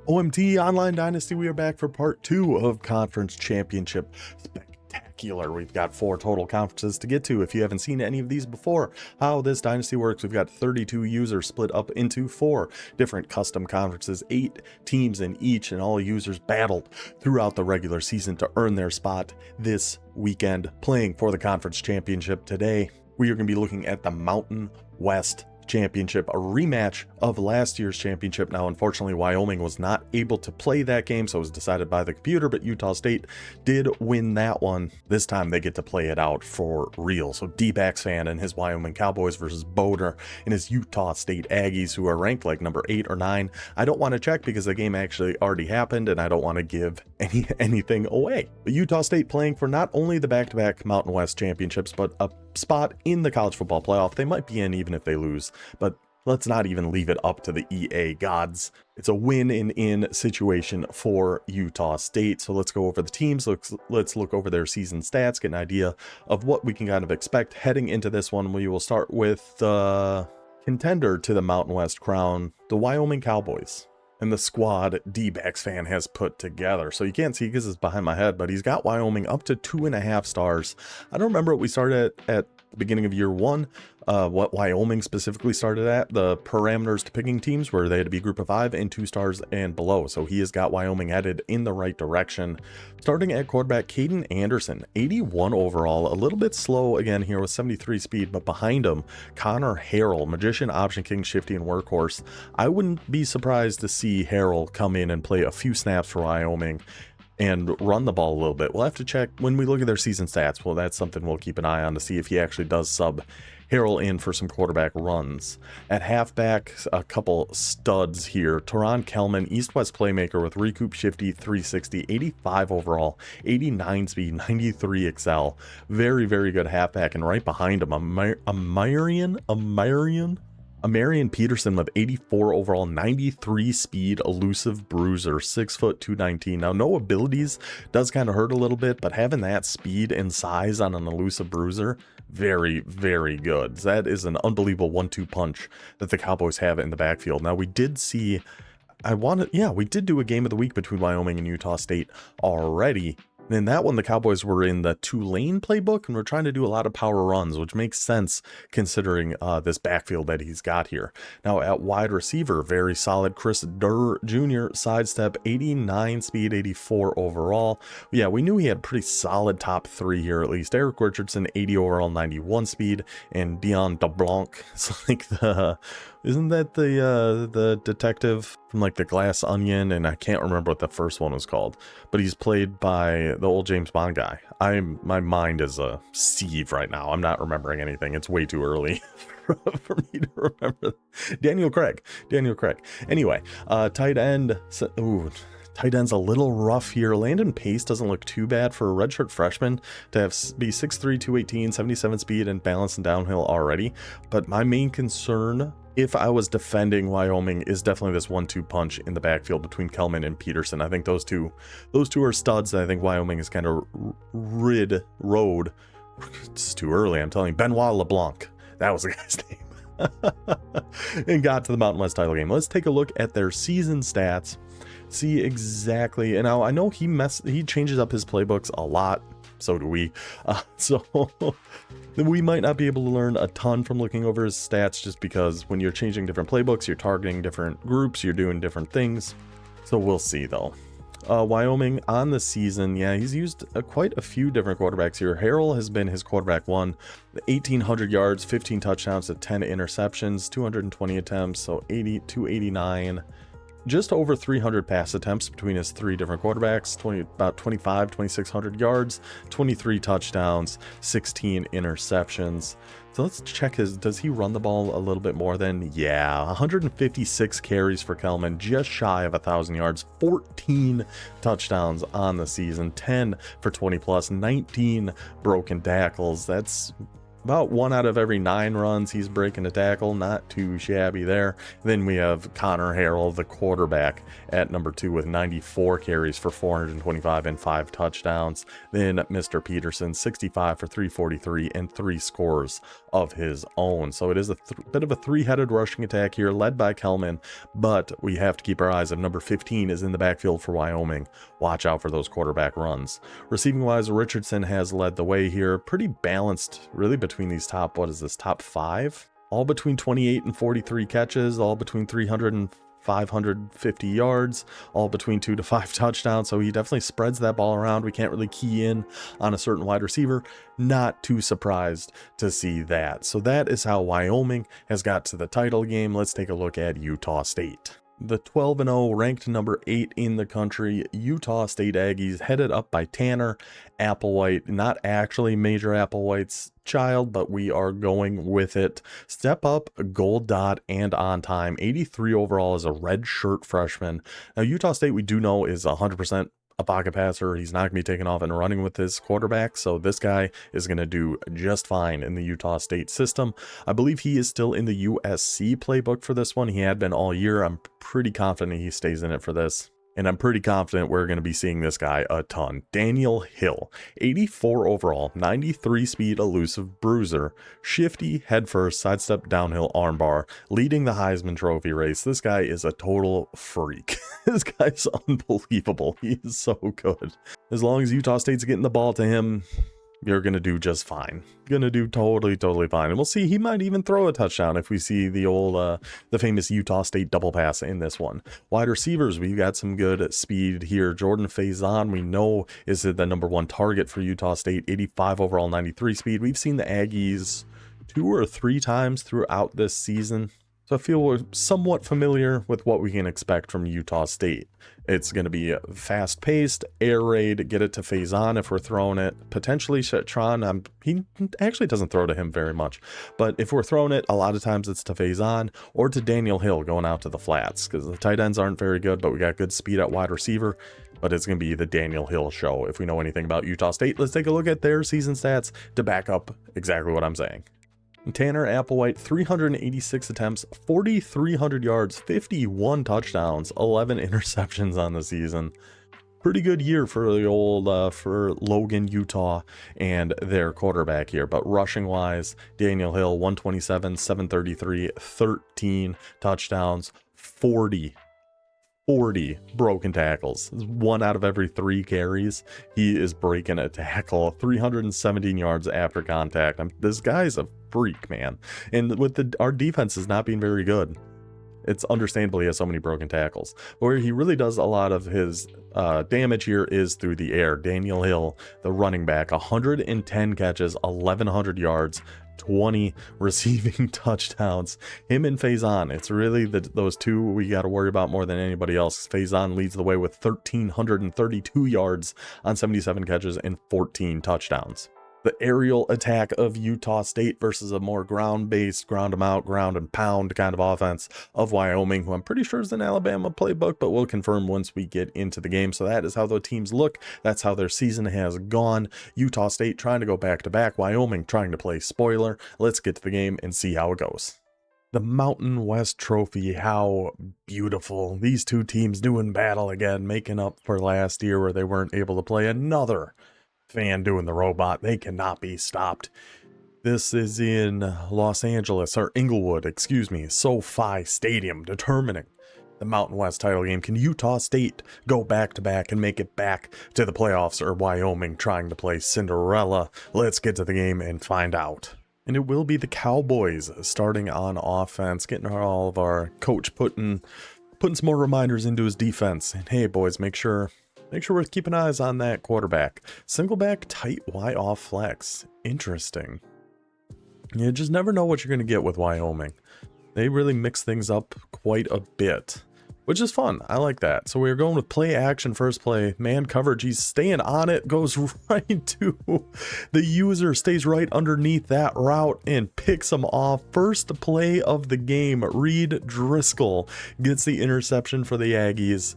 OMT Online Dynasty, we are back for part 2 of Conference Championship Spectacular. We've got 4 total conferences to get to. If you haven't seen any of these before, how this dynasty works, we've got 32 users split up into 4 different custom conferences, 8 teams in each, and all users battled throughout the regular season to earn their spot this weekend playing for the Conference Championship. Today, we are going to be looking at the Mountain West Championship, a rematch of last year's championship. Now, unfortunately, Wyoming was not able to play that game, so it was decided by the computer, but Utah State did win that one. This time they get to play it out for real. So D-backs fan and his Wyoming Cowboys versus Boner and his Utah State Aggies, who are ranked like number 8 or 9. I don't want to check because the game actually already happened and I don't want to give anything away. But Utah State playing for not only the back-to-back Mountain West championships, but a spot in the college football playoff. They might be in even if they lose, but let's not even leave it up to the EA gods. It's a win-in situation for Utah State. So let's go over the teams. Let's look over their season stats, get an idea of what we can kind of expect heading into this one. We will start with the contender to the Mountain West crown, the Wyoming Cowboys, and the squad D-backs fan has put together. So you can't see because it's behind my head, but he's got Wyoming up to 2.5 stars. I don't remember what we started at the beginning of year 1, what Wyoming specifically started at. The parameters to picking teams where they had to be group of 5 and 2 stars and below. So he has got Wyoming headed in the right direction. Starting at quarterback, Caden Anderson, 81 overall, a little bit slow again here with 73 speed, but behind him, Connor Harrell, magician, option king, shifty, and workhorse. I wouldn't be surprised to see Harrell come in and play a few snaps for Wyoming and run the ball a little bit. We'll have to check when we look at their season stats. Well, that's something we'll keep an eye on to see if he actually does sub Harrell in for some quarterback runs. At halfback, a couple studs here. Teron Kelman, East-West playmaker with recoup, shifty, 360, 85 overall, 89 speed, 93 excel. Very, very good halfback. And right behind him, a Marion Peterson with 84 overall, 93 speed, elusive bruiser, 6 foot 219. Now, no abilities does kind of hurt a little bit, but having that speed and size on an elusive bruiser, very, very good. That is an unbelievable 1-2 punch that the Cowboys have in the backfield. Now, we did see, we did do a game of the week between Wyoming and Utah State already. In that one, the Cowboys were in the Tulane playbook and we're trying to do a lot of power runs, which makes sense considering this backfield that he's got here. Now at wide receiver, very solid Chris Durr Jr., sidestep, 89 speed, 84 overall. Yeah, we knew he had pretty solid top 3 here at least. Eric Richardson, 80 overall, 91 speed, and Dion DeBlanc. It's like isn't that the detective from like the Glass Onion? And I can't remember what the first one was called, but he's played by the old James Bond guy. My mind is a sieve right now. I'm not remembering anything. It's way too early for me to remember. Daniel Craig. Anyway, tight end. Tight end's a little rough here. Landon Pace doesn't look too bad for a redshirt freshman to be 6'3", 218, 77 speed and balance and downhill already. But my main concern, if I was defending Wyoming, is definitely this 1-2 punch in the backfield between Kelman and Peterson. I think those two are studs that I think Wyoming is kind of rode. It's too early, I'm telling you. Benoit LeBlanc. That was the guy's name. And got to the Mountain West title game. Let's take a look at their season stats. See exactly, and now I know he changes up his playbooks a lot, so do we, so we might not be able to learn a ton from looking over his stats, just because when you're changing different playbooks, you're targeting different groups, you're doing different things, so we'll see though. Wyoming on the season, yeah, he's used quite a few different quarterbacks here. Harrell has been his quarterback 1, 1,800 yards, 15 touchdowns, 10 interceptions, 220 attempts, so 289. Just over 300 pass attempts between his 3 different quarterbacks, about 2,600 yards, 23 touchdowns, 16 interceptions. So let's check does he run the ball a little bit more than? Yeah, 156 carries for Kelman, just shy of 1,000 yards, 14 touchdowns on the season, 10 for 20 plus, 19 broken tackles. That's About 1 out of every 9 runs, he's breaking a tackle. Not too shabby there. Then we have Connor Harrell, the quarterback, at number 2 with 94 carries for 425 and 5 touchdowns. Then Mr. Peterson, 65 for 343 and 3 scores of his own. So it is a bit of a 3-headed rushing attack here, led by Kelman, but we have to keep our eyes on number 15 is in the backfield for Wyoming. Watch out for those quarterback runs. Receiving wise, Richardson has led the way here. Pretty balanced, really, between these top 5, all between 28 and 43 catches, all between 300 and 550 yards, all between 2 to 5 touchdowns. So he definitely spreads that ball around. We can't really key in on a certain wide receiver. Not too surprised to see that. So that is how Wyoming has got to the title game. Let's take a look at Utah State. The 12-0, ranked number 8 in the country, Utah State Aggies, headed up by Tanner Applewhite. Not actually Major Applewhite's child, but we are going with it. Step up, gold dot, and on time. 83 overall as a red shirt freshman. Now, Utah State, we do know, is 100% a pocket passer. He's not going to be taking off and running with his quarterback, so this guy is going to do just fine in the Utah State system. I believe he is still in the USC playbook for this one. He had been all year. I'm pretty confident he stays in it for this. And I'm pretty confident we're going to be seeing this guy a ton. Daniel Hill, 84 overall, 93 speed, elusive bruiser, shifty, head first, sidestep, downhill, armbar, leading the Heisman Trophy race. This guy is a total freak. This guy's unbelievable. He is so good. As long as Utah State's getting the ball to him, you're going to do just fine. Going to do totally fine. And we'll see, he might even throw a touchdown if we see the old, the famous Utah State double pass in this one. Wide receivers, we've got some good speed here. Jordan Faison, we know, is the number 1 target for Utah State. 85 overall, 93 speed. We've seen the Aggies 2 or 3 times throughout this season. So I feel we're somewhat familiar with what we can expect from Utah State. It's going to be fast-paced, air raid, get it to Faison if we're throwing it. Potentially Shetron, he actually doesn't throw to him very much. But if we're throwing it, a lot of times it's to Faison or to Daniel Hill going out to the flats, because the tight ends aren't very good, but we got good speed at wide receiver. But it's going to be the Daniel Hill show if we know anything about Utah State. Let's take a look at their season stats to back up exactly what I'm saying. Tanner Applewhite, 386 attempts, 4,300 yards, 51 touchdowns, 11 interceptions on the season. Pretty good year for the old, for Logan, Utah, and their quarterback here. But rushing wise, Daniel Hill, 127, 733, 13 touchdowns, 40 broken tackles. 1 out of every 3 carries, he is breaking a tackle. 317 yards after contact. This guy's a freak, man. And with our defense is not being very good, it's understandable he has so many broken tackles. Where he really does a lot of his damage here is through the air. Daniel Hill, the running back, 110 catches, 1,100 yards, 20 receiving touchdowns. Him and Faison, it's really those two we got to worry about more than anybody else. Faison leads the way with 1,332 yards on 77 catches and 14 touchdowns. The aerial attack of Utah State versus a more ground-based, ground them out, ground and pound kind of offense of Wyoming, who I'm pretty sure is an Alabama playbook, but we'll confirm once we get into the game. So that is how the teams look. That's how their season has gone. Utah State trying to go back-to-back. Wyoming trying to play spoiler. Let's get to the game and see how it goes. The Mountain West Trophy, how beautiful. These two teams doing battle again, making up for last year where they weren't able to play. Another fan doing the robot. They cannot be stopped. This is in Los Angeles, or Inglewood, excuse me, SoFi Stadium, determining the Mountain West title game. Can Utah State go back-to-back and make it back to the playoffs, or Wyoming trying to play Cinderella? Let's get to the game and find out. And it will be the Cowboys starting on offense, getting all of our coach putting some more reminders into his defense. And hey, boys, make sure we're keeping eyes on that quarterback. Single back, tight Y off flex. Interesting. You just never know what you're going to get with Wyoming. They really mix things up quite a bit, which is fun. I like that. So we're going with play action, first play, man coverage. He's staying on it, goes right to the user, stays right underneath that route and picks him off. First play of the game, Reed Driscoll gets the interception for the Aggies.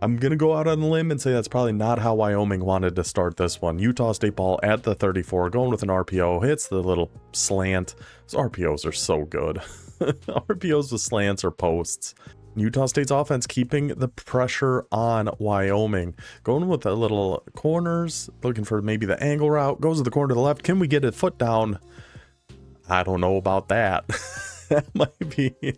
I'm going to go out on a limb and say that's probably not how Wyoming wanted to start this one. Utah State ball at the 34, going with an RPO, hits the little slant. Those RPOs are so good. RPOs with slants or posts. Utah State's offense keeping the pressure on Wyoming. Going with the little corners, looking for maybe the angle route. Goes to the corner to the left. Can we get a foot down? I don't know about that. That might be a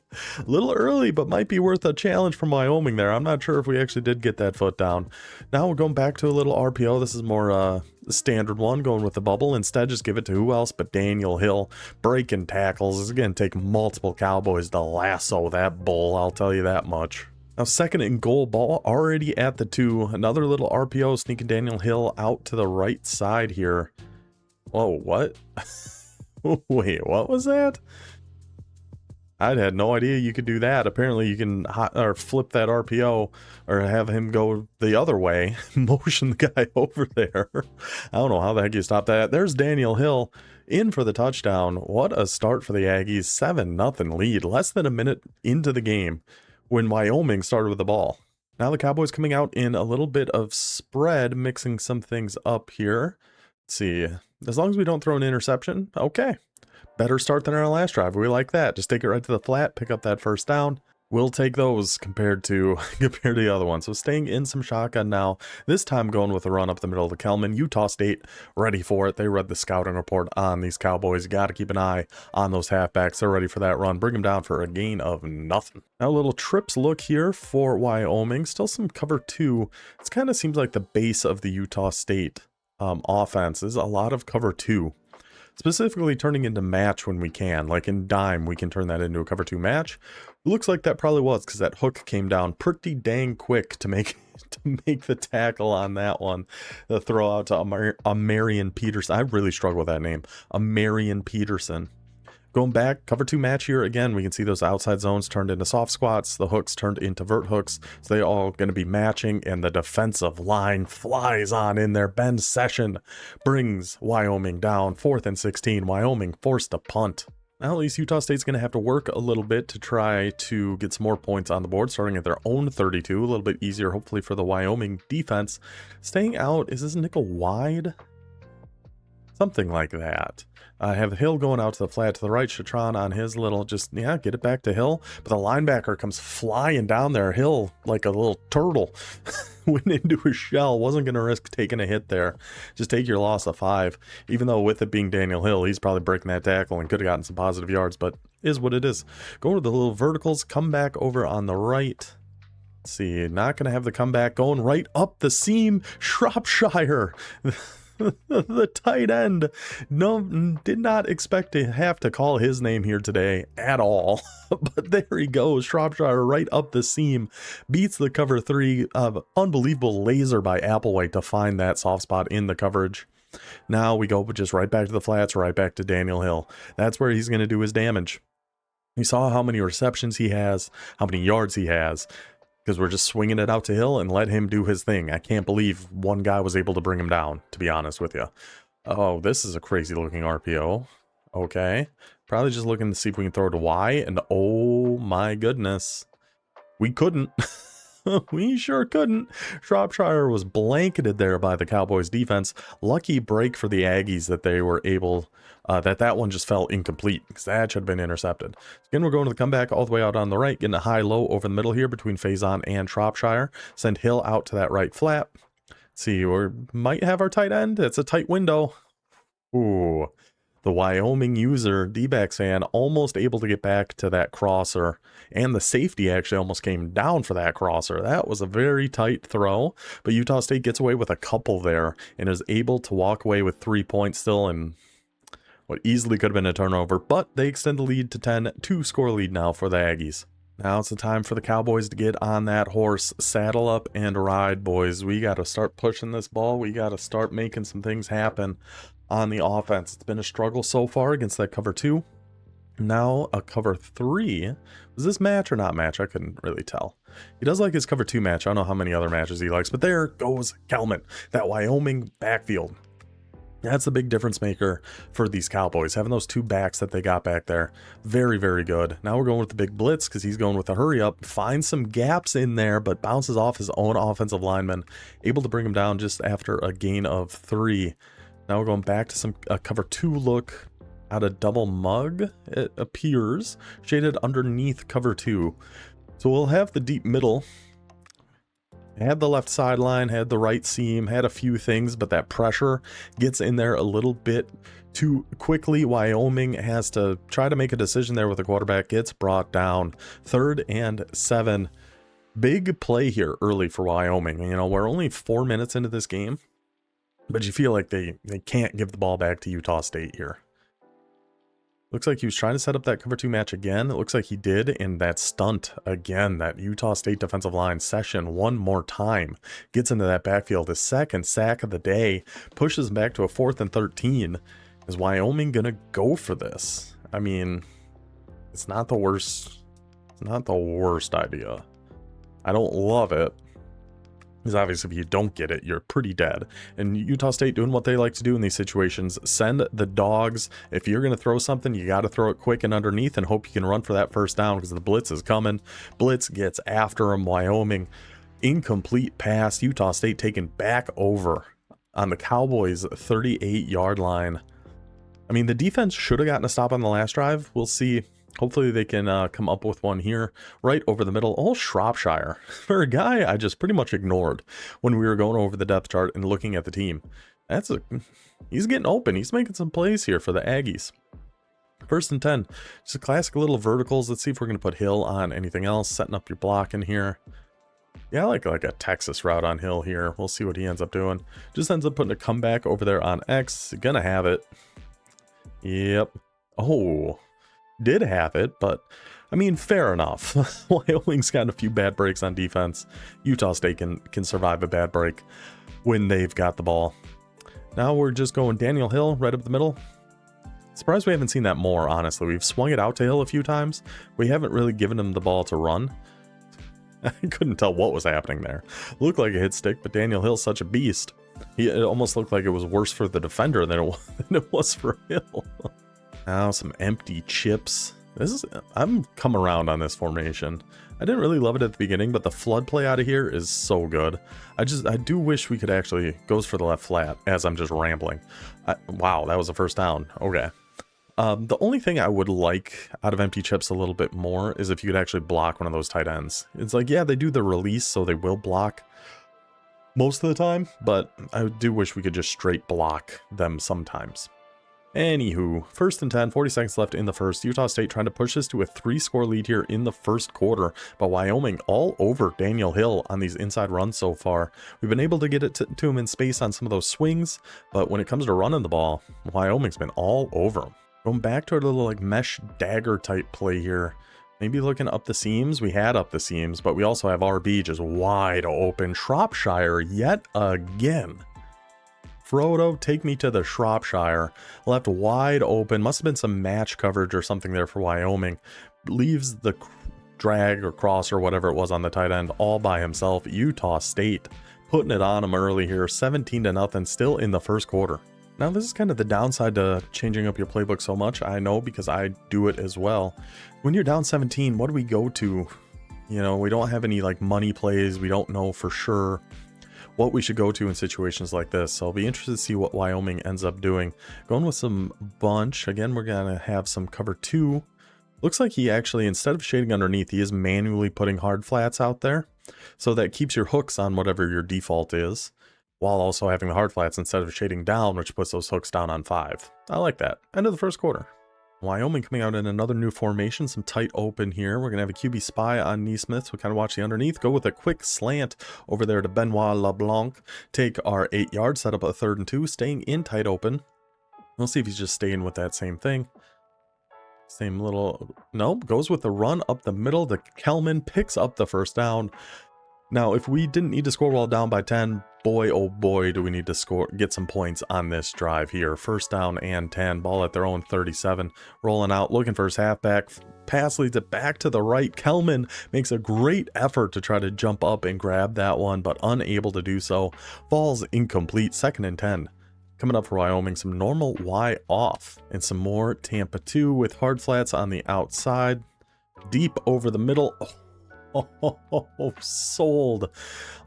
little early, but might be worth a challenge from Wyoming there. I'm not sure if we actually did get that foot down. Now we're going back to a little RPO. This is more a standard one, going with the bubble. Instead, just give it to who else but Daniel Hill. Breaking tackles. It's going to take multiple Cowboys to lasso that bull, I'll tell you that much. Now, second and goal, ball already at the 2. Another little RPO, sneaking Daniel Hill out to the right side here. Whoa, what? Wait, what was that? I had no idea you could do that. Apparently you can or flip that RPO or have him go the other way, motion the guy over there. I don't know how the heck you stop that. There's Daniel Hill in for the touchdown. What a start for the Aggies. 7-0 lead, less than a minute into the game when Wyoming started with the ball. Now the Cowboys coming out in a little bit of spread, mixing some things up here. Let's see. As long as we don't throw an interception, okay. Better start than our last drive. We like that. Just take it right to the flat, pick up that first down. We'll take those compared to the other one. So staying in some shotgun now. This time going with a run up the middle of the Kelman. Utah State ready for it. They read the scouting report on these Cowboys. Got to keep an eye on those halfbacks. They're ready for that run. Bring them down for a gain of nothing. Now a little trips look here for Wyoming. Still some cover 2. It kind of seems like the base of the Utah State offense is a lot of cover 2. Specifically turning into match when we can. Like in dime, we can turn that into a cover 2 match. Looks like that probably was because that hook came down pretty dang quick to make the tackle on that one. The throw out to Amarian Peterson. I really struggle with that name. Amarian Peterson. Going back, cover 2 match here again. We can see those outside zones turned into soft squats. The hooks turned into vert hooks. So they all going to be matching, and the defensive line flies on in there. Ben Session brings Wyoming down. 4th and 16. Wyoming forced to punt. Now at least Utah State's going to have to work a little bit to try to get some more points on the board, starting at their own 32. A little bit easier, hopefully, for the Wyoming defense. Staying out, is this nickel wide? Something like that. I have Hill going out to the flat to the right. Chatron on his little, just, yeah, get it back to Hill. But the linebacker comes flying down there. Hill, like a little turtle, went into his shell. Wasn't going to risk taking a hit there. Just take your loss of 5. Even though with it being Daniel Hill, he's probably breaking that tackle and could have gotten some positive yards, but is what it is. Going to the little verticals, come back over on the right. Let's see, not going to have the comeback, going right up the seam. Shropshire. The tight end. No, did not expect to have to call his name here today at all. But there he goes. Shropshire right up the seam. Beats the cover 3. Unbelievable laser by Applewhite to find that soft spot in the coverage. Now we go just right back to the flats, right back to Daniel Hill. That's where he's going to do his damage. You saw how many receptions he has, how many yards he has. Because we're just swinging it out to Hill and let him do his thing. I can't believe one guy was able to bring him down, to be honest with you. Oh, this is a crazy looking RPO. Okay. Probably just looking to see if we can throw it to Y. And oh my goodness. We couldn't. We sure couldn't. Shropshire was blanketed there by the Cowboys defense. Lucky break for the Aggies that they were able, that one just fell incomplete because that should have been intercepted. Again, we're going to the comeback all the way out on the right, getting a high-low over the middle here between Faison and Shropshire. Send Hill out to that right flat. Let's see, we might have our tight end. It's a tight window. Ooh. The Wyoming user, D-backs fan, almost able to get back to that crosser. And the safety actually almost came down for that crosser. That was a very tight throw. But Utah State gets away with a couple there and is able to walk away with 3 points still and what easily could have been a turnover. But they extend the lead to 10. 2-score lead now for the Aggies. Now it's the time for the Cowboys to get on that horse. Saddle up and ride, boys. We got to start pushing this ball. We got to start making some things happen on the offense. It's been a struggle so far against that cover 2. Now a cover 3. Was this match or not match? I couldn't really tell. He does like his cover 2 match. I don't know how many other matches he likes, but there goes Kelman. That Wyoming backfield. That's the big difference maker for these Cowboys, having those two backs that they got back there. Very, very good. Now we're going with the big blitz because he's going with a hurry up. Finds some gaps in there, but bounces off his own offensive lineman. Able to bring him down just after a gain of 3. Now we're going back to some cover 2 look out of double mug, it appears. Shaded underneath cover 2. So we'll have the deep middle. Had the left sideline, had the right seam, had a few things, but that pressure gets in there a little bit too quickly. Wyoming has to try to make a decision there with the quarterback. Gets brought down. 3rd and 7. Big play here early for Wyoming. You know, we're only 4 minutes into this game, but you feel like they can't give the ball back to Utah State here. Looks like he was trying to set up that cover 2 match again. It looks like he did, and that stunt again, that Utah State defensive line session one more time. Gets into that backfield. His 2nd sack of the day, pushes him back to a 4th and 13. Is Wyoming gonna go for this? I mean, it's not the worst. It's not the worst idea. I don't love it. Because obviously if you don't get it, you're pretty dead. And Utah State doing what they like to do in these situations. Send the dogs. If you're going to throw something, you got to throw it quick and underneath and hope you can run for that first down because the blitz is coming. Blitz gets after him. Wyoming, incomplete pass. Utah State taken back over on the Cowboys' 38-yard line. I mean, the defense should have gotten a stop on the last drive. We'll see. Hopefully they can come up with one here right over the middle. Oh, Shropshire, for a guy I just pretty much ignored when we were going over the depth chart and looking at the team. He's getting open. He's making some plays here for the Aggies. 1st and 10. Just a classic little verticals. Let's see if we're going to put Hill on anything else. Setting up your block in here. Yeah, like a Texas route on Hill here. We'll see what he ends up doing. Just ends up putting a comeback over there on X. Gonna have it. Yep. Oh, did have it, but I mean, fair enough. Wyoming's got a few bad breaks on defense. Utah State can survive a bad break when they've got the ball. Now we're just going Daniel Hill right up the middle. Surprised we haven't seen that more, honestly. We've swung it out to Hill a few times. We haven't really given him the ball to run. I couldn't tell what was happening there. Looked like a hit stick, but Daniel Hill's such a beast. It almost looked like it was worse for the defender than it was for Hill. Now some empty chips. I'm come around on this formation. I didn't really love it at the beginning, but the flood play out of here is so good. I do wish we could actually goes for the left flat as I'm just rambling. Wow, that was a first down. Okay. The only thing I would like out of empty chips a little bit more is if you could actually block one of those tight ends. It's like, yeah, they do the release, so they will block most of the time, but I do wish we could just straight block them sometimes. Anywho, 1st and 10, 40 seconds left in the first. Utah State trying to push this to a 3-score lead here in the first quarter, but Wyoming all over Daniel Hill on these inside runs so far. We've been able to get it to him in space on some of those swings, but when it comes to running the ball, Wyoming's been all over him. Going back to our little like mesh dagger type play here. Maybe looking up the seams. We had up the seams, but we also have RB just wide open. Shropshire yet again. Frodo, take me to the Shropshire. Left wide open. Must have been some match coverage or something there for Wyoming. Leaves the drag or cross or whatever it was on the tight end all by himself. Utah State putting it on him early here. 17-0 still in the first quarter. Now this is kind of the downside to changing up your playbook so much. I know because I do it as well. When you're down 17, what do we go to? You know, we don't have any like money plays. We don't know for sure what we should go to in situations like this. So I'll be interested to see what Wyoming ends up doing. Going with some bunch. Again, we're going to have some cover 2. Looks like he actually, instead of shading underneath, he is manually putting hard flats out there. So that keeps your hooks on whatever your default is, while also having the hard flats instead of shading down, which puts those hooks down on 5. I like that. End of the first quarter. Wyoming coming out in another new formation, some tight open here. We're going to have a QB spy on Neesmith, so we kind of watch the underneath. Go with a quick slant over there to Benoit LeBlanc. Take our 8 yards, set up a 3rd and 2, staying in tight open. We'll see if he's just staying with that same thing. Same little, nope, goes with the run up the middle. The Kelman picks up the first down. Now, if we didn't need to score while down by 10, boy, oh boy, do we need to get some points on this drive here. First down and 10, ball at their own 37. Rolling out, looking for his halfback. Pass leads it back to the right. Kelman makes a great effort to try to jump up and grab that one, but unable to do so. Falls incomplete, 2nd and 10. Coming up for Wyoming, some normal Y off and some more Tampa 2 with hard flats on the outside. Deep over the middle. Sold.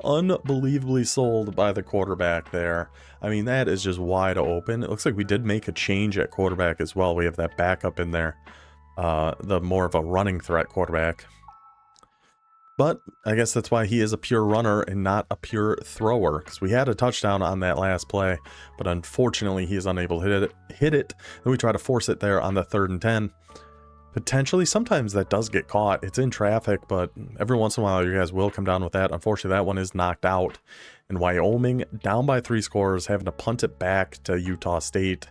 Unbelievably sold by the quarterback there. I mean, that is just wide open. It looks like we did make a change at quarterback as well. We have that backup in there. The more of a running threat quarterback. But I guess that's why he is a pure runner and not a pure thrower. Because we had a touchdown on that last play, but unfortunately he is unable to hit it. Then we try to force it there on the 3rd and 10. Potentially, sometimes that does get caught. It's in traffic, but every once in a while you guys will come down with that. Unfortunately, that one is knocked out. And Wyoming, down by 3 scores, having to punt it back to Utah State.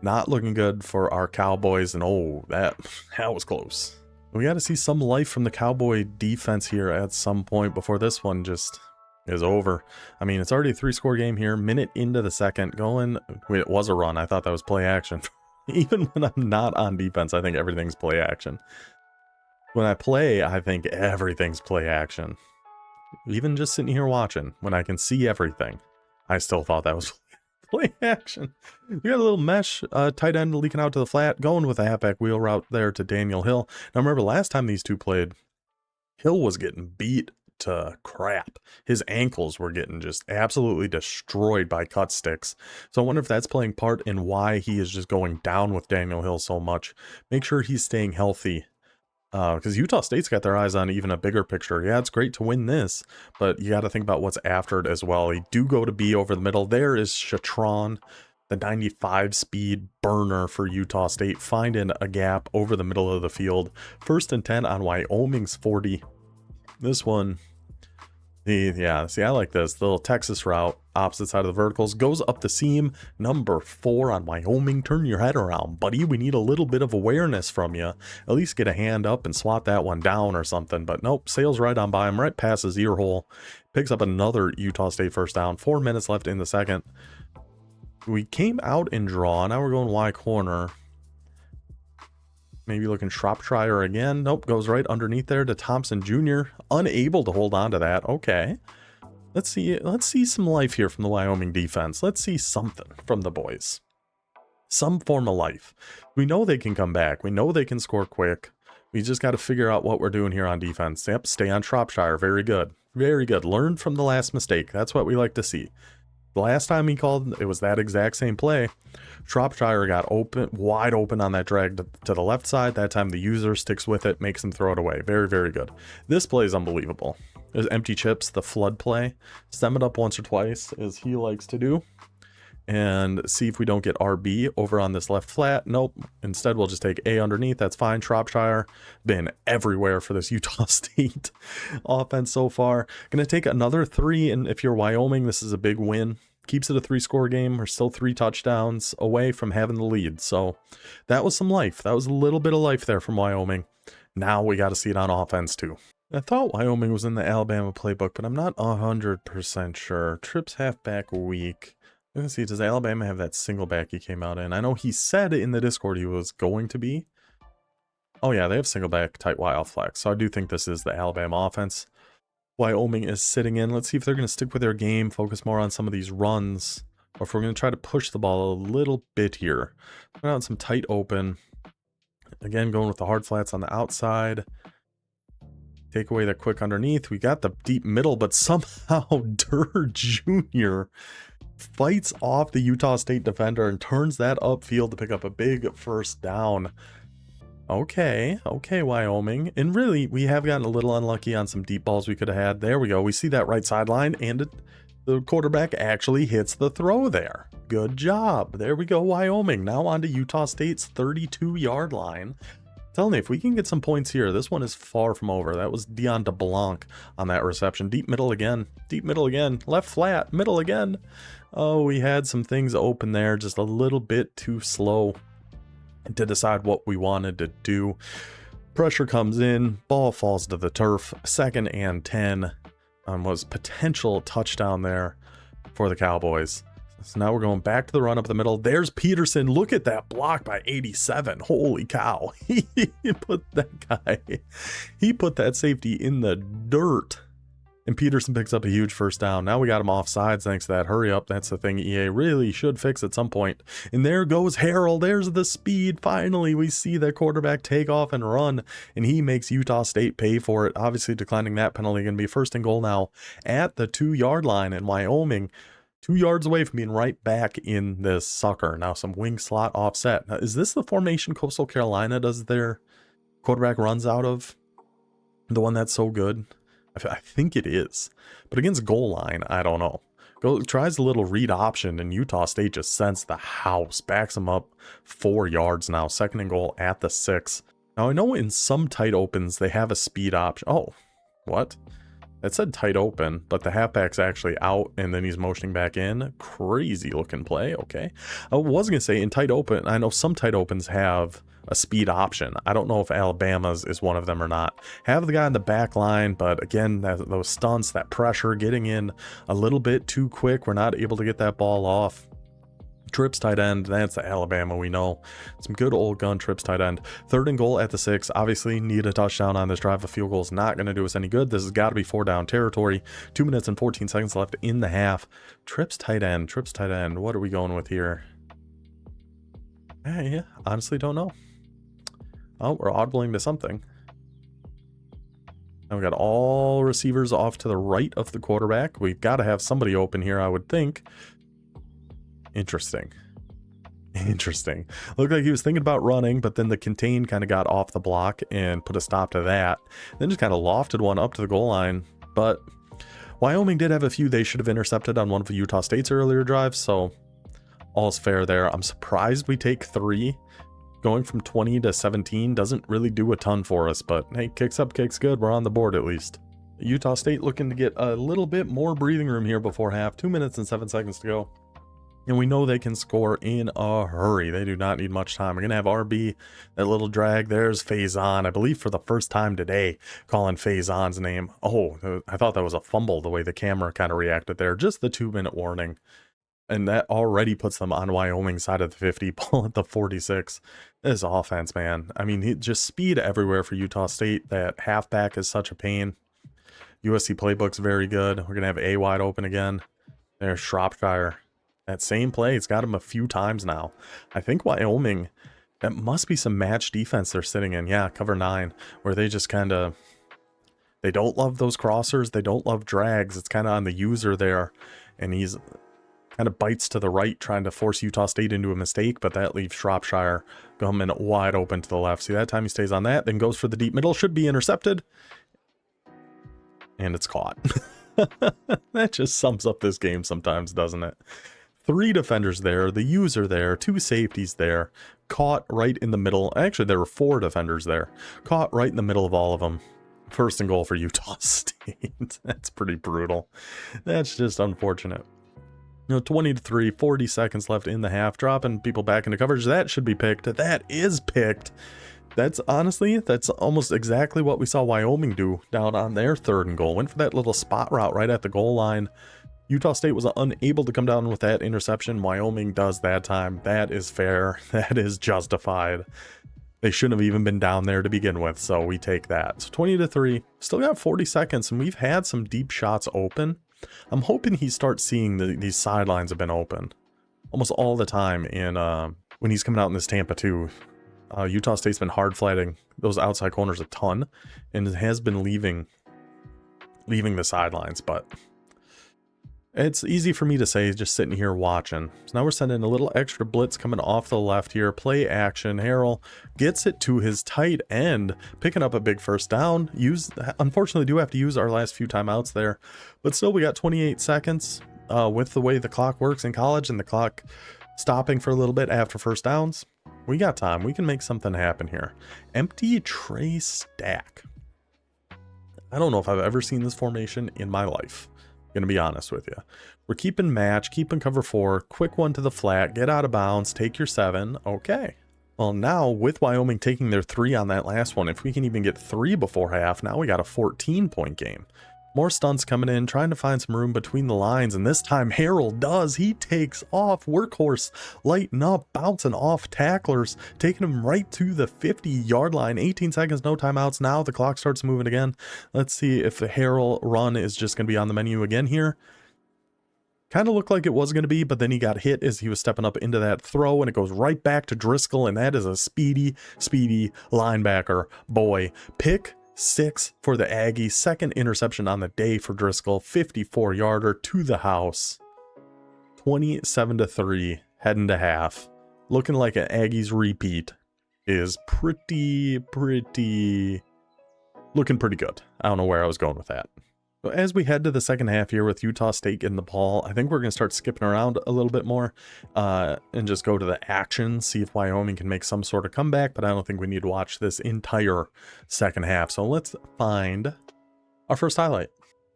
Not looking good for our Cowboys, and oh, that was close. We got to see some life from the Cowboy defense here at some point before this one just is over. I mean, it's already a 3-score game here. Minute into the second going. Wait, it was a run. I thought that was play action. Even when I'm not on defense, I think everything's play action. When I play, I think everything's play action. Even just sitting here watching, when I can see everything, I still thought that was play action. We got a little mesh tight end leaking out to the flat, going with a halfback wheel route there to Daniel Hill. Now remember, last time these two played, Hill was getting beat to crap. His ankles were getting just absolutely destroyed by cut sticks. So I wonder if that's playing part in why he is just going down with Daniel Hill so much. Make sure he's staying healthy. Because Utah State's got their eyes on even a bigger picture. Yeah, it's great to win this, but you got to think about what's after it as well. You do go to B over the middle. There is Chatron, the 95 speed burner for Utah State, finding a gap over the middle of the field. 1st and 10 on Wyoming's 40. This one, yeah, see, I like this. The little Texas route, opposite side of the verticals, goes up the seam. Number 4 on Wyoming. Turn your head around, buddy. We need a little bit of awareness from you. At least get a hand up and swat that one down or something. But nope, sails right on by him, right past his ear hole. Picks up another Utah State first down. 4 minutes left in the second. We came out in draw. Now we're going Y corner. Maybe looking Shropshire again. Nope, goes right underneath there to Thompson Jr. Unable to hold on to that. Okay. Let's see some life here from the Wyoming defense. Let's see something from the boys. Some form of life. We know they can come back. We know they can score quick. We just got to figure out what we're doing here on defense. Yep, stay on Shropshire. Very good. Very good. Learn from the last mistake. That's what we like to see. The last time he called, it was that exact same play. Shropshire got open, wide open on that drag to the left side. That time the user sticks with it, makes him throw it away. Very, very good. This play is unbelievable. There's empty chips, the flood play. Stem it up once or twice, as he likes to do. And see if we don't get RB over on this left flat. Nope. Instead, we'll just take A underneath. That's fine. Shropshire been everywhere for this Utah State offense so far. Going to take another 3, and if you're Wyoming, this is a big win. Keeps it a 3-score game. We're still 3 touchdowns away from having the lead. So that was some life. That was a little bit of life there from Wyoming. Now we got to see it on offense too. I thought Wyoming was in the Alabama playbook, but I'm not 100% sure. Trips halfback weak. Let's see, does Alabama have that single back he came out in? I know he said in the Discord he was going to be. Oh yeah, they have single back tight Y off flex. So I do think this is the Alabama offense. Wyoming is sitting in. Let's see if they're going to stick with their game, focus more on some of these runs, or if we're going to try to push the ball a little bit here. Put out some tight open. Again, going with the hard flats on the outside. Take away the quick underneath. We got the deep middle, but somehow Durr Jr. fights off the Utah State defender and turns that upfield to pick up a big first down. Okay, Wyoming. And really, we have gotten a little unlucky on some deep balls we could have had. There we go. We see that right sideline, and the quarterback actually hits the throw there. Good job. There we go, Wyoming. Now on to Utah State's 32-yard line. Telling you, if we can get some points here, this one is far from over. That was Dion DeBlanc on that reception. Deep middle again. Deep middle again. Left flat. Middle again. Oh, we had some things open there. Just a little bit too slow to decide what we wanted to do. Pressure comes in. Ball falls to the turf. 2nd and 10. Was potential touchdown there for the Cowboys. So now we're going back to the run up the middle. There's Peterson. Look at that block by 87. Holy cow. He put that safety in the dirt. And Peterson picks up a huge first down. Now we got him off sides thanks to that hurry up. That's the thing EA really should fix at some point. And there goes Harrell. There's the speed. Finally, we see the quarterback take off and run. And he makes Utah State pay for it. Obviously, declining that penalty. Going to be first and goal now at the 2-yard line. And Wyoming, 2 yards away from being right back in this sucker. Now some wing slot offset. Now, is this the formation Coastal Carolina does their quarterback runs out of? The one that's so good? I think it is, but against goal line, I don't know. Tries a little read option, and Utah State just sends the house, backs them up 4 yards now. Second and goal at the 6. Now I know in some tight opens they have a speed option. Oh, what? That said tight open, but the halfback's actually out, and then he's motioning back in. Crazy looking play. Okay, I was gonna say in tight open, I know some tight opens have a speed option. I don't know if Alabama's is one of them or not. Have the guy in the back line, but again, those stunts, that pressure, getting in a little bit too quick. We're not able to get that ball off. Trips tight end, that's the Alabama we know. Some good old gun trips tight end. Third and goal at the 6. Obviously need a touchdown on this drive. A field goal is not going to do us any good. This has got to be 4 down territory. 2 minutes and 14 seconds left in the half. Trips tight end. What are we going with here? Yeah, honestly don't know. Oh, we're audibling to something. Now we got all receivers off to the right of the quarterback. We've got to have somebody open here, I would think. Interesting. Looked like he was thinking about running, but then the contain kind of got off the block and put a stop to that. Then just kind of lofted one up to the goal line. But Wyoming did have a few they should have intercepted on one of Utah State's earlier drives, so all's fair there. I'm surprised we take 3. Going from 20 to 17 doesn't really do a ton for us, but hey, kicks up, kicks good. We're on the board at least. Utah State looking to get a little bit more breathing room here before half. 2 minutes and 7 seconds to go. And we know they can score in a hurry. They do not need much time. We're going to have RB, that little drag. There's Faison, I believe for the first time today, calling Faison's name. Oh, I thought that was a fumble, the way the camera kind of reacted there. Just the 2-minute warning. And that already puts them on Wyoming's side of the 50, ball at the 46. This offense, man. I mean, just speed everywhere for Utah State. That halfback is such a pain. USC playbook's very good. We're going to have A wide open again. There's Shropshire. That same play, it's got him a few times now. I think Wyoming, that must be some match defense they're sitting in. Yeah, cover 9, where they just kind of, they don't love those crossers. They don't love drags. It's kind of on the user there. And he's kind of bites to the right, trying to force Utah State into a mistake, but that leaves Shropshire coming wide open to the left. See, that time he stays on that, then goes for the deep middle. Should be intercepted. And it's caught. That just sums up this game sometimes, doesn't it? 3 defenders there, the user there, 2 safeties there, caught right in the middle. Actually, there were 4 defenders there, caught right in the middle of all of them. First and goal for Utah State. That's pretty brutal. That's just unfortunate. 20-3, 40 seconds left in the half, dropping people back into coverage. That should be picked. That is picked. That's honestly, that's almost exactly what we saw Wyoming do down on their 3rd and goal. Went for that little spot route right at the goal line. Utah State was unable to come down with that interception. Wyoming does that time. That is fair. That is justified. They shouldn't have even been down there to begin with, so we take that. So 20-3, still got 40 seconds, and we've had some deep shots open. I'm hoping he starts seeing these sidelines have been open almost all the time in when he's coming out in this Tampa 2. Utah State's been hard flatting those outside corners a ton, and has been leaving the sidelines, but it's easy for me to say just sitting here watching. So now we're sending a little extra blitz coming off the left here. Play action. Harrell gets it to his tight end, picking up a big first down. Unfortunately, do have to use our last few timeouts there, but still we got 28 seconds with the way the clock works in college and the clock stopping for a little bit after first downs. We got time. We can make something happen here. Empty tray stack. I don't know if I've ever seen this formation in my life. Gonna be honest with you. We're keeping match, keeping cover 4, quick one to the flat, get out of bounds, take your 7. Okay. Well, now with Wyoming taking their 3 on that last one, if we can even get 3 before half, now we got a 14-point game. More stunts coming in, trying to find some room between the lines, and this time Harold does. He takes off. Workhorse lighting up, bouncing off tacklers, taking him right to the 50-yard line. 18 seconds, no timeouts. Now the clock starts moving again. Let's see if the Harold run is just going to be on the menu again here. Kind of looked like it was going to be, but then he got hit as he was stepping up into that throw, and it goes right back to Driscoll, and that is a speedy linebacker. Boy, pick 6 for the Aggies. Second interception on the day for Driscoll. 54-yarder to the house. 27-3 heading to half. Looking like an Aggies repeat is looking pretty good. I don't know where I was going with that. So as we head to the second half here with Utah State getting the ball, I think we're going to start skipping around a little bit more and just go to the action, see if Wyoming can make some sort of comeback, but I don't think we need to watch this entire second half. So let's find our first highlight.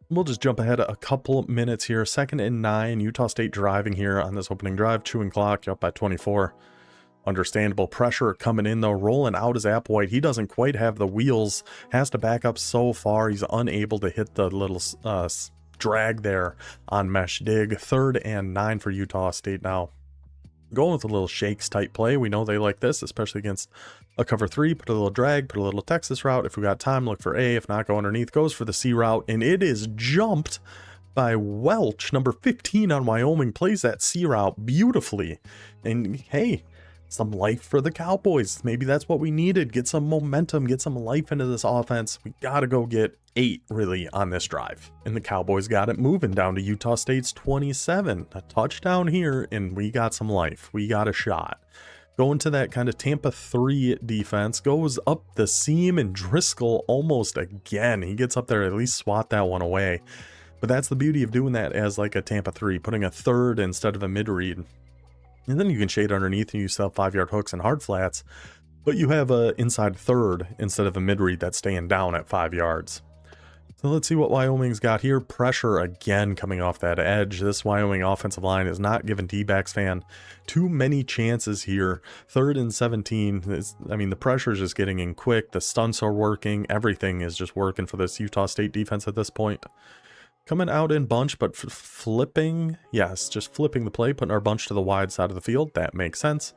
We'll just jump ahead a couple minutes here. 2nd and 9, Utah State driving here on this opening drive, chewing clock, you're up by 24. Understandable pressure coming in though, rolling out is Applewhite. He doesn't quite have the wheels, has to back up so far. He's unable to hit the little drag there on mesh dig. 3rd and 9 for Utah State now. Going with a little shakes type play. We know they like this, especially against a cover 3. Put a little drag, put a little Texas route. If we got time, look for A. If not, go underneath. Goes for the C route, and it is jumped by Welch. Number 15 on Wyoming plays that C route beautifully. And hey, some life for the Cowboys. Maybe that's what we needed. Get some momentum, get some life into this offense. We got to go get 8 really on this drive. And the Cowboys got it moving down to Utah State's 27. A touchdown here, and we got some life. We got a shot. Going to that kind of Tampa 3 defense, goes up the seam, and Driscoll almost again. He gets up there, at least swat that one away. But that's the beauty of doing that as like a Tampa 3, putting a third instead of a mid-read. And then you can shade underneath and you still have 5-yard hooks and hard flats, but you have a inside third instead of a mid-read that's staying down at 5 yards. So let's see what Wyoming's got here. Pressure again coming off that edge. This Wyoming offensive line is not giving D-backs fan too many chances here. 3rd and 17. I mean, the pressure is just getting in quick. The stunts are working. Everything is just working for this Utah State defense at this point. Coming out in bunch, but flipping. Yes, just flipping the play, putting our bunch to the wide side of the field. That makes sense.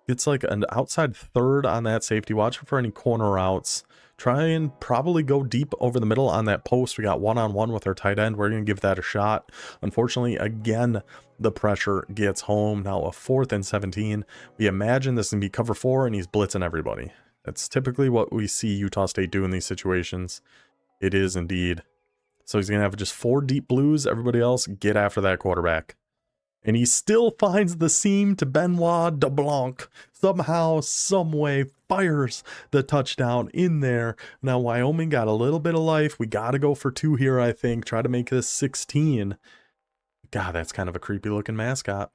It's like an outside third on that safety. Watch for any corner routes. Try and probably go deep over the middle on that post. We got one-on-one with our tight end. We're going to give that a shot. Unfortunately, again, the pressure gets home. Now a 4th and 17. We imagine this can be cover 4, and he's blitzing everybody. That's typically what we see Utah State do in these situations. It is indeed. So he's going to have just 4 deep blues. Everybody else, get after that quarterback. And he still finds the seam to Benoit DeBlanc. Somehow, someway, fires the touchdown in there. Now, Wyoming got a little bit of life. We got to go for 2 here, I think. Try to make this 16. God, that's kind of a creepy looking mascot.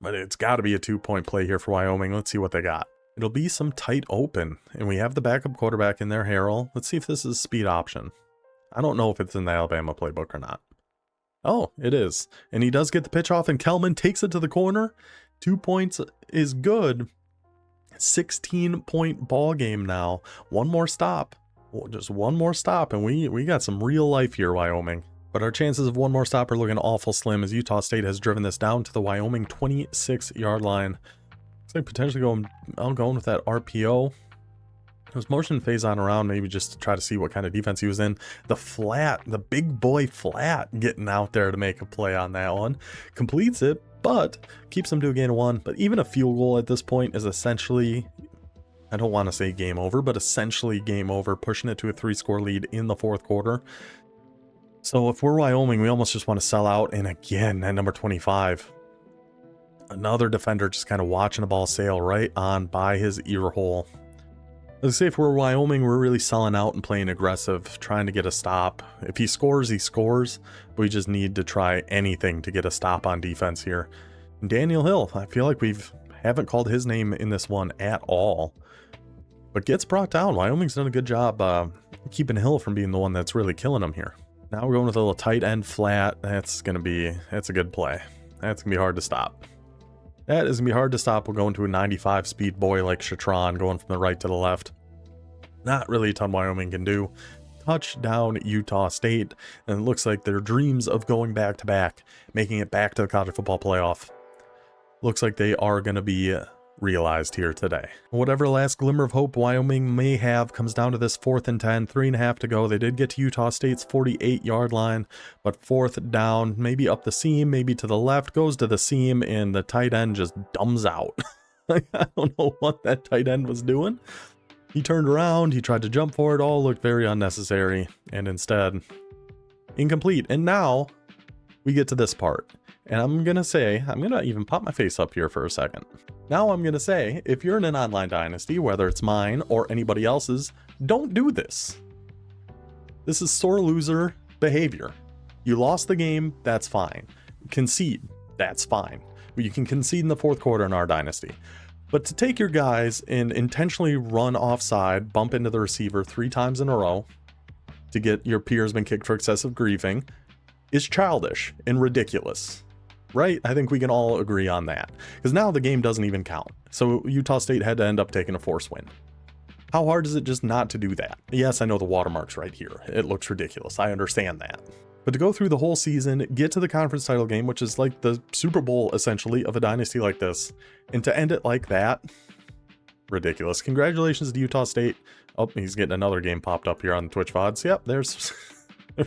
But it's got to be a 2-point play here for Wyoming. Let's see what they got. It'll be some tight open. And we have the backup quarterback in there, Harrell. Let's see if this is a speed option. I don't know if it's in the Alabama playbook or not. Oh, it is. And he does get the pitch off, and Kelman takes it to the corner. 2 points is good. 16-point ball game now. One more stop. Just one more stop, and we got some real life here, Wyoming. But our chances of one more stop are looking awful slim as Utah State has driven this down to the Wyoming 26-yard line. Looks like potentially going with that RPO. It was motion phase on around, maybe just to try to see what kind of defense he was in. The flat, the big boy flat getting out there to make a play on that one. Completes it, but keeps him to a gain of 1. But even a field goal at this point is essentially, I don't want to say game over, but essentially game over, pushing it to a 3-score lead in the 4th quarter. So if we're Wyoming, we almost just want to sell out. And again, at number 25, another defender just kind of watching the ball sail right on by his ear hole. Let's say if we're Wyoming, we're really selling out and playing aggressive, trying to get a stop. If he scores, he scores. We just need to try anything to get a stop on defense here. And Daniel Hill, I feel like haven't called his name in this one at all. But gets brought down. Wyoming's done a good job keeping Hill from being the one that's really killing him here. Now we're going with a little tight end flat. That's a good play. That's going to be hard to stop. That is going to be hard to stop. We're going to a 95 speed boy like Chatron going from the right to the left. Not really a ton Wyoming can do. touchdown Utah State, and it looks like their dreams of going back-to-back, making it back to the college football playoff, looks like they are going to be realized here today. Whatever last glimmer of hope Wyoming may have comes down to this 4th and 10, 3.5 to go. They did get to Utah State's 48-yard line, but 4th down, maybe up the seam, maybe to the left, goes to the seam, and the tight end just dumbs out. I don't know what that tight end was doing. He turned around, he tried to jump for it, all looked very unnecessary, and instead, incomplete. And now, we get to this part. And I'm going to even pop my face up here for a second. Now I'm going to say, if you're in an online dynasty, whether it's mine or anybody else's, don't do this. This is sore loser behavior. You lost the game, that's fine. Concede, that's fine. You can concede in the 4th quarter in our dynasty. But to take your guys and intentionally run offside, bump into the receiver 3 times in a row to get your peers been kicked for excessive grieving is childish and ridiculous. Right? I think we can all agree on that. Because now the game doesn't even count. So Utah State had to end up taking a forced win. How hard is it just not to do that? Yes, I know the watermark's right here. It looks ridiculous. I understand that. But to go through the whole season, get to the conference title game, which is like the Super Bowl, essentially, of a dynasty like this, and to end it like that, ridiculous. Congratulations to Utah State. Oh, he's getting another game popped up here on Twitch VODs. Yep, there's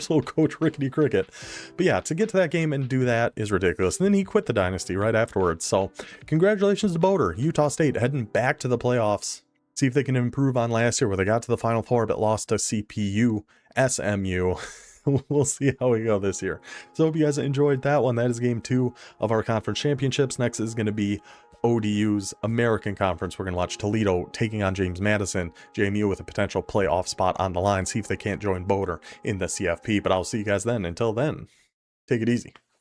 old Coach Rickety Cricket. But yeah, to get to that game and do that is ridiculous. And then he quit the dynasty right afterwards. So congratulations to Boater. Utah State heading back to the playoffs. See if they can improve on last year where they got to the Final Four but lost to CPU, SMU. We'll see how we go this year. So hope you guys enjoyed that one. That is game 2 of our conference championships. Next is going to be ODU's American Conference. We're going to watch Toledo taking on James Madison, JMU with a potential playoff spot on the line. See if they can't join Boater in the CFP. But I'll see you guys then. Until then, take it easy.